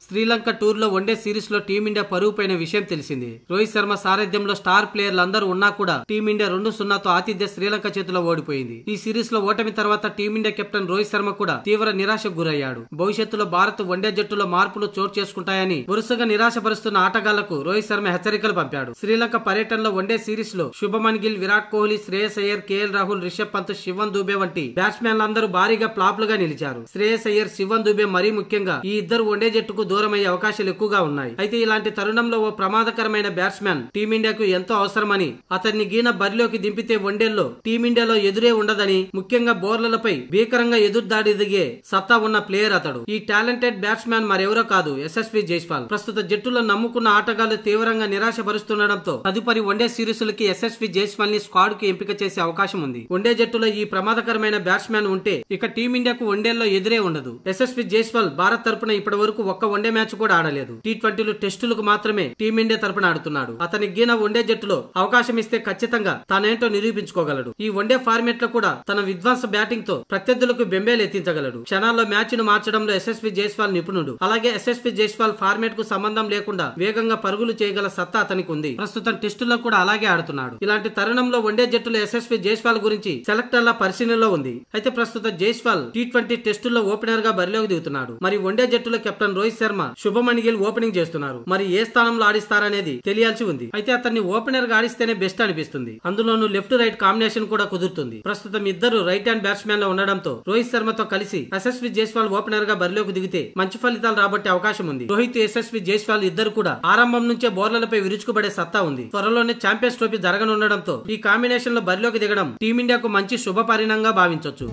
Sri Lanka tour లో one day series లో team India పరువు పైన విషయం తెలిసింది. రోహిత్ శర్మ సారథ్యంలో స్టార్ ప్లేయర్లు అందరూ ఉన్నా కూడా టీమిండియా 2-0తో ఆతిథ్య శ్రీలంక చేతిలో ఓడిపోయింది. ఈ సిరీస్ లో ఓటమి తర్వాత టీమిండియా కెప్టెన్ రోహిత్ శర్మ కూడా తీవ్ర నిరాశకు గురయ్యాడు. భవిష్యత్తులో భారత్ వన్డే జట్టులో మార్పులు చోటు చేసుకుంటాయని వరుసగా నిరాశపరుస్తున్న ఆటగాళ్లకు రోహిత్ శర్మ హెచ్చరికలు పంపాడు. శ్రీలంక పర్యటనలో వన్డే సిరీస్ లో శుభమన్ గిల్, విరాట్ కోహ్లీ, శ్రేయస్ అయ్యర్, కేఎల్ రాహుల్, రిషబ్ పంత్, శివన్ దూబే వంటి బ్యాట్స్మెన్లందరూ భారీగా ఫ్లాప్లుగా నిలిచారు. శ్రేయస్ అయ్యర్, శివన్ దూబే మరీ ముఖ్యంగా ఈ ఇద్దరు వన్డే జట్టుకు దూరమయ్యే అవకాశాలు ఎక్కువగా ఉన్నాయి. అయితే ఇలాంటి తరుణంలో ఓ ప్రమాదకరమైన బ్యాట్స్మెన్ టీమిండియాకు ఎంతో అవసరమని, అతన్ని గీన బరిలోకి దింపితే వన్డేల్లో టీమిండియాలో ఎదురే ఉండదని, ముఖ్యంగా బౌలర్లపై భీకరంగా ఎదురు దాడి దిగే సత్తా ఉన్న ప్లేయర్ అతడు. ఈ టాలెంటెడ్ బ్యాట్స్మెన్ మరెవరో కాదు, యశస్వి జైస్వాల్. ప్రస్తుత జట్టులో నమ్ముకున్న ఆటగాళ్లు తీవ్రంగా నిరాశపరుస్తుండటంతో తదుపరి వన్డే సిరీసులకి యశస్వి జైస్వాల్ ని స్క్వాడ్ కి ఎంపిక చేసే అవకాశం ఉంది. వన్డే జట్టులో ఈ ప్రమాదకరమైన బ్యాట్స్మెన్ ఉంటే ఇక టీమిండియాకు వన్డేల్లో ఎదురే ఉండదు. యశస్వి జైస్వాల్ భారత్ తరపున ఇప్పటి వరకు ఒక్క వన్డే మ్యాచ్ కూడా ఆడలేదు. టీ20లు టెస్టులకు మాత్రమే టీమిండియా తరపున ఆడుతున్నాడు. అతని గీన వన్డే జట్టులో అవకాశం ఇస్తే ఖచ్చితంగా తానేంటో నిరూపించుకోగలడు. ఈ వన్డే ఫార్మేట్ లో కూడా తన విధ్వంస బ్యాటింగ్ తో ప్రత్యర్థులకు బెంబేలు ఎత్తించగలడు. క్షణాల్లో మ్యాచ్ ను మార్చడంలో యశస్వి జైస్వాల్ నిపుణుడు. అలాగే యశస్వి జైస్వాల్ ఫార్మేట్ కు సంబంధం లేకుండా వేగంగా పరుగులు చేయగల సత్తా అతనికి ఉంది. ప్రస్తుతం టెస్టుల్లో కూడా అలాగే ఆడుతున్నాడు. ఇలాంటి తరుణంలో వన్డే జట్టులో యశస్వి జైస్వాల్ గురించి సెలెక్టర్ల పరిశీలనలో ఉంది. అయితే ప్రస్తుత జైస్వాల్ టీ20 టెస్టుల్లో ఓపెనర్ గా బరిలోకి దిగుతున్నాడు. మరి వన్డే జట్టులో కెప్టెన్ రోహిత్ శర్మ, శుభమన్ గిల్ ఓపెనింగ్ చేస్తున్నారు. మరి ఏ స్థానంలో ఆడిస్తారనేది తెలియాల్సి ఉంది. అయితే అతన్ని ఓపెనర్ గా ఆడిస్తేనే బెస్ట్ అనిపిస్తుంది. అందులోనూ లెఫ్ట్ రైట్ కాంబినేషన్ కూడా కుదురుతుంది. ప్రస్తుతం ఇద్దరు రైట్ హ్యాండ్ బ్యాట్స్మెన్ లో ఉండడంతో రోహిత్ శర్మతో కలిసి యశస్వి జైస్వాల్ ఓపెనర్ గా బరిలోకి దిగితే మంచి ఫలితాలు రాబట్టే అవకాశం ఉంది. రోహిత్, యశస్వి జైస్వాల్ ఇద్దరు కూడా ఆరంభం నుంచే బౌలర్లపై విరుచుకుపడే సత్తా ఉంది. త్వరలోనే ఛాంపియన్స్ ట్రోఫీ జరగనుండడంతో ఈ కాంబినేషన్ లో బరిలోకి దిగడం టీమిండియాకు మంచి శుభ పరిణామంగా భావించొచ్చు.